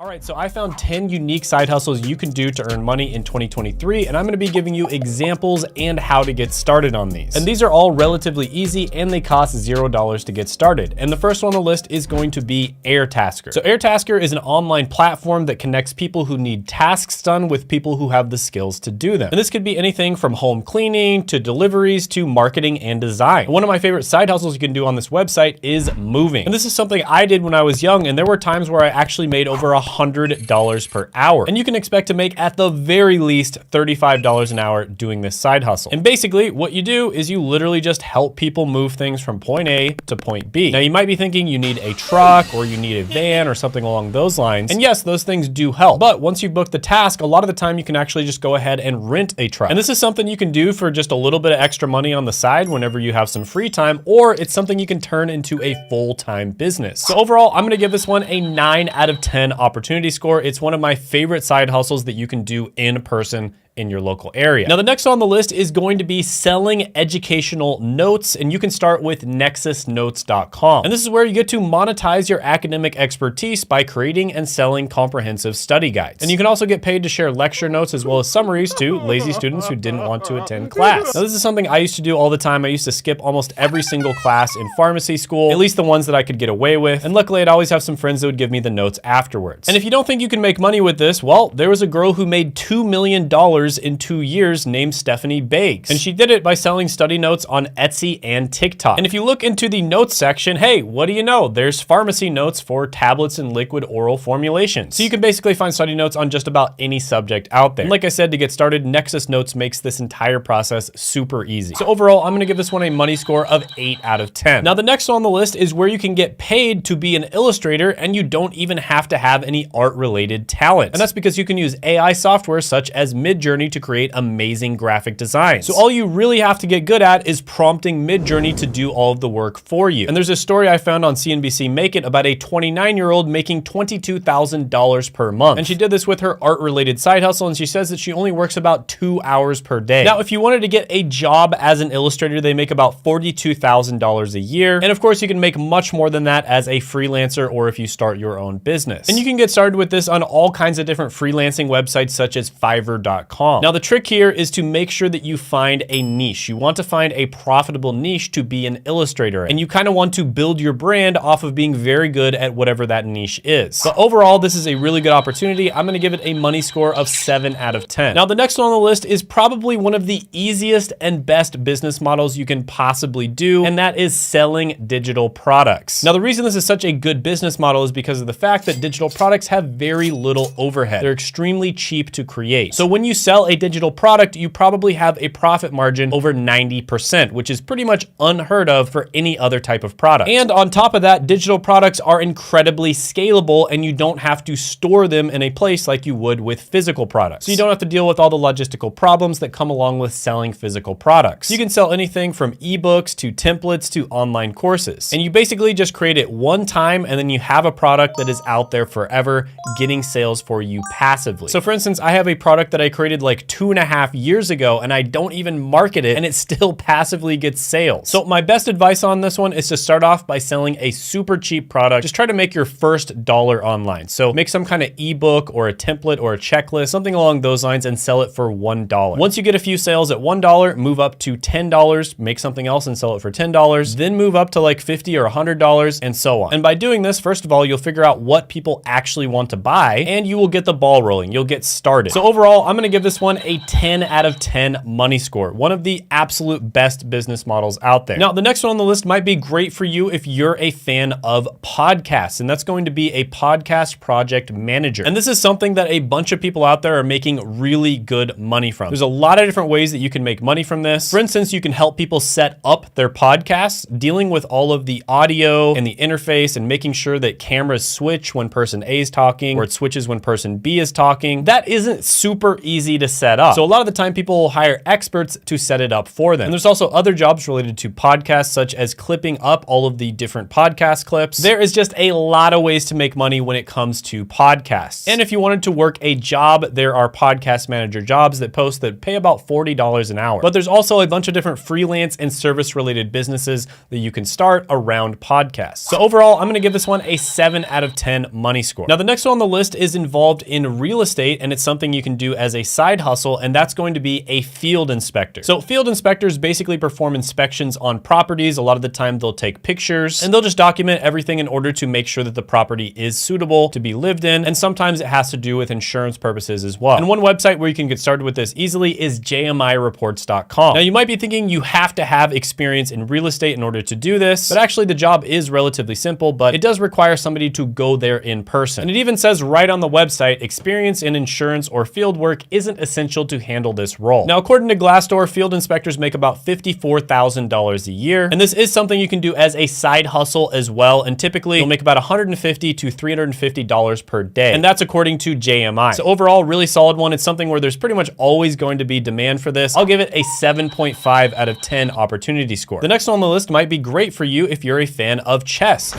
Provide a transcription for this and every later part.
All right, so I found 10 unique side hustles you can do to earn money in 2023, and I'm gonna be giving you examples and how to get started on these. And these are all relatively easy and they cost $0 to get started. And the first one on the list is going to be Airtasker. So Airtasker is an online platform that connects people who need tasks done with people who have the skills to do them. And this could be anything from home cleaning to deliveries to marketing and design. And one of my favorite side hustles you can do on this website is moving. And this is something I did when I was young, and there were times where I actually made over $100 per hour. And you can expect to make at the very least $35 an hour doing this side hustle. And basically what you do is you literally just help people move things from point A to point B. Now you might be thinking you need a truck or you need a van or something along those lines. And yes, those things do help. But once you've booked the task, a lot of the time you can actually just go ahead and rent a truck. And this is something you can do for just a little bit of extra money on the side whenever you have some free time, or it's something you can turn into a full-time business. So overall, I'm gonna give this one a 9 out of 10 opportunity score. It's one of my favorite side hustles that you can do in person in your local area. Now, the next on the list is going to be selling educational notes, and you can start with nces.ed.gov. And this is where you get to monetize your academic expertise by creating and selling comprehensive study guides. And you can also get paid to share lecture notes as well as summaries to lazy students who didn't want to attend class. Now, this is something I used to do all the time. I used to skip almost every single class in pharmacy school, at least the ones that I could get away with. And luckily, I'd always have some friends that would give me the notes afterwards. And if you don't think you can make money with this, well, there was a girl who made $2 million in 2 years named Stephanie Beggs. And she did it by selling study notes on Etsy and TikTok. And if you look into the notes section, hey, what do you know? There's pharmacy notes for tablets and liquid oral formulations. So you can basically find study notes on just about any subject out there. And like I said, to get started, Nexus Notes makes this entire process super easy. So overall, I'm gonna give this one a money score of 8 out of 10. Now, the next on the list is where you can get paid to be an illustrator and you don't even have to have any art-related talent. And that's because you can use AI software such as Midjourney to create amazing graphic designs. So all you really have to get good at is prompting Midjourney to do all of the work for you. And there's a story I found on CNBC Make It about a 29-year-old making $22,000 per month. And she did this with her art-related side hustle, and she says that she only works about 2 hours per day. Now, if you wanted to get a job as an illustrator, they make about $42,000 a year. And of course, you can make much more than that as a freelancer or if you start your own business. And you can get started with this on all kinds of different freelancing websites such as Fiverr.com. Now, the trick here is to make sure that you find a niche. You want to find a profitable niche to be an illustrator in. And you kind of want to build your brand off of being very good at whatever that niche is. But overall, this is a really good opportunity. I'm gonna give it a money score of 7 out of 10. Now, the next one on the list is probably one of the easiest and best business models you can possibly do, and that is selling digital products. Now, the reason this is such a good business model is because of the fact that digital products have very little overhead. They're extremely cheap to create. So when you sell a digital product, you probably have a profit margin over 90%, which is pretty much unheard of for any other type of product. And on top of that, digital products are incredibly scalable and you don't have to store them in a place like you would with physical products. So you don't have to deal with all the logistical problems that come along with selling physical products. You can sell anything from ebooks to templates to online courses. And you basically just create it one time and then you have a product that is out there forever, getting sales for you passively. So for instance, I have a product that I created like 2.5 years ago and I don't even market it and it still passively gets sales. So my best advice on this one is to start off by selling a super cheap product. Just try to make your first dollar online. So make some kind of ebook or a template or a checklist, something along those lines, and sell it for $1. Once you get a few sales at $1, move up to $10, make something else and sell it for $10, then move up to like $50 or $100 and so on. And by doing this, first of all, you'll figure out what people actually want to buy and you will get the ball rolling. You'll get started. So overall, I'm gonna give this one a 10 out of 10 money score. One of the absolute best business models out there. Now, the next one on the list might be great for you if you're a fan of podcasts, and that's going to be a podcast project manager. And this is something that a bunch of people out there are making really good money from. There's a lot of different ways that you can make money from this. For instance, you can help people set up their podcasts, dealing with all of the audio and the interface and making sure that cameras switch when person A is talking or it switches when person B is talking. That isn't super easy to set up. So a lot of the time people will hire experts to set it up for them. And there's also other jobs related to podcasts, such as clipping up all of the different podcast clips. There is just a lot of ways to make money when it comes to podcasts. And if you wanted to work a job, there are podcast manager jobs that post that pay about $40 an hour. But there's also a bunch of different freelance and service related businesses that you can start around podcasts. So overall, I'm gonna give this one a 7 out of 10 money score. Now the next one on the list is involved in real estate, and it's something you can do as a side hustle, and that's going to be a field inspector. So field inspectors basically perform inspections on properties. A lot of the time they'll take pictures and they'll just document everything in order to make sure that the property is suitable to be lived in. And sometimes it has to do with insurance purposes as well. And one website where you can get started with this easily is jmireports.com. Now you might be thinking you have to have experience in real estate in order to do this, but actually the job is relatively simple, but it does require somebody to go there in person. And it even says right on the website, experience in insurance or field work isn't essential to handle this role. Now, according to Glassdoor, field inspectors make about $54,000 a year. And this is something you can do as a side hustle as well. And typically you'll make about $150 to $350 per day. And that's according to JMI. So overall, really solid one. It's something where there's pretty much always going to be demand for this. I'll give it a 7.5 out of 10 opportunity score. The next one on the list might be great for you if you're a fan of chess.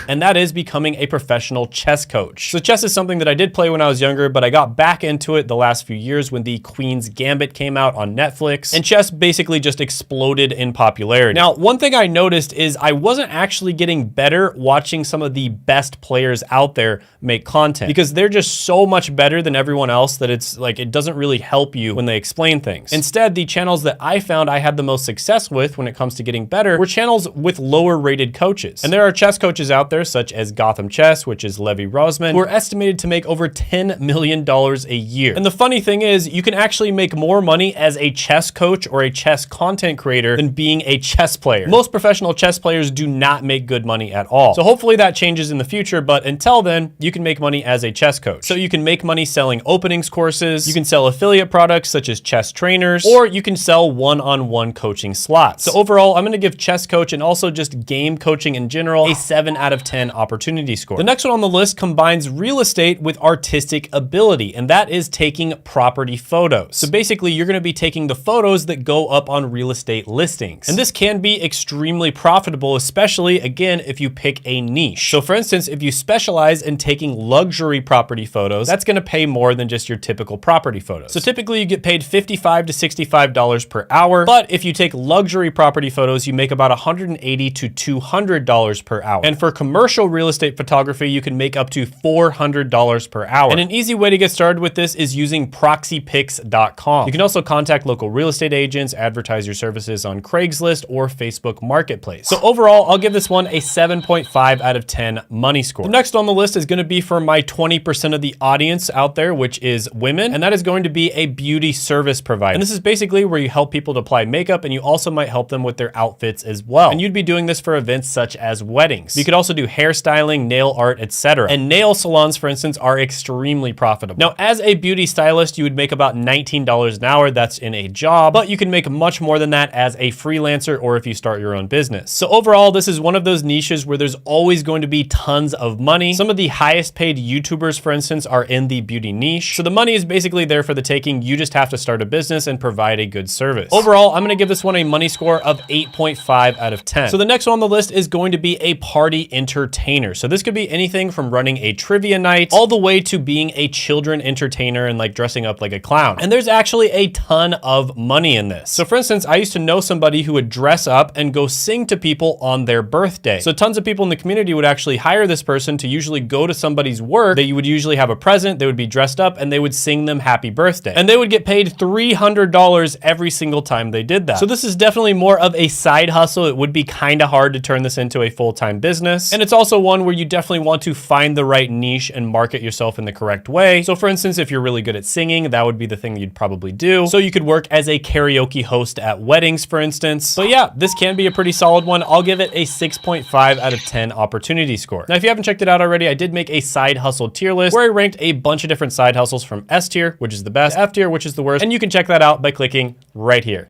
And that is becoming a professional chess coach. So chess is something that I did play when I was younger, but I got back into it the last few years when the Queen's Gambit came out on Netflix, and chess basically just exploded in popularity. Now, one thing I noticed is I wasn't actually getting better watching some of the best players out there make content, because they're just so much better than everyone else that it's like, it doesn't really help you when they explain things. Instead, the channels that I found I had the most success with when it comes to getting better were channels with lower rated coaches. And there are chess coaches out there such as Gotham Chess, which is Levy Rosman, who are estimated to make over $10 million a year. And the funny thing is, you can actually make more money as a chess coach or a chess content creator than being a chess player. Most professional chess players do not make good money at all. So hopefully that changes in the future, but until then, you can make money as a chess coach. So you can make money selling openings courses, you can sell affiliate products such as chess trainers, or you can sell one-on-one coaching slots. So overall, I'm gonna give chess coach and also just game coaching in general a 7 out of 10 opportunity score. The next one on the list combines real estate with artistic ability, and that is taking property photos. So basically, you're gonna be taking the photos that go up on real estate listings. And this can be extremely profitable, especially, again, if you pick a niche. So for instance, if you specialize in taking luxury property photos, that's gonna pay more than just your typical property photos. So typically you get paid $55 to $65 per hour, but if you take luxury property photos, you make about $180 to $200 per hour. And for commercial real estate photography, you can make up to $400 per hour. And an easy way to get started with this is using proxypics.com. You can also contact local real estate agents, advertise your services on Craigslist or Facebook Marketplace. So overall, I'll give this one a 7.5 out of 10 money score. The next on the list is going to be for my 20% of the audience out there, which is women, and that is going to be a beauty service provider. And this is basically where you help people to apply makeup, and you also might help them with their outfits as well. And you'd be doing this for events such as weddings. You could also do hairstyling, nail art, etc. And nail salons, for instance, are extremely profitable. Now, as a beauty stylist, you would make about $19 an hour. That's in a job, but you can make much more than that as a freelancer or if you start your own business. So overall, this is one of those niches where there's always going to be tons of money. Some of the highest paid YouTubers, for instance, are in the beauty niche. So the money is basically there for the taking. You just have to start a business and provide a good service. Overall, I'm going to give this one a money score of 8.5 out of 10. So the next one on the list is going to be a party entertainer. So this could be anything from running a trivia night all the way to being a children entertainer and like dressing up like a clown. And there's actually a ton of money in this. So for instance, I used to know somebody who would dress up and go sing to people on their birthday. So tons of people in the community would actually hire this person to usually go to somebody's work. They would usually have a present, they would be dressed up, and they would sing them happy birthday. And they would get paid $300 every single time they did that. So this is definitely more of a side hustle. It would be kind of hard to turn this into a full-time business. And it's also one where you definitely want to find the right niche and market yourself in the correct way. So for instance, if you're really good at singing, that would be the thing that you'd probably do. So you could work as a karaoke host at weddings, for instance. But yeah, this can be a pretty solid one. I'll give it a 6.5 out of 10 opportunity score. Now, if you haven't checked it out already, I did make a side hustle tier list where I ranked a bunch of different side hustles from S tier, which is the best, to F tier, which is the worst. And you can check that out by clicking right here.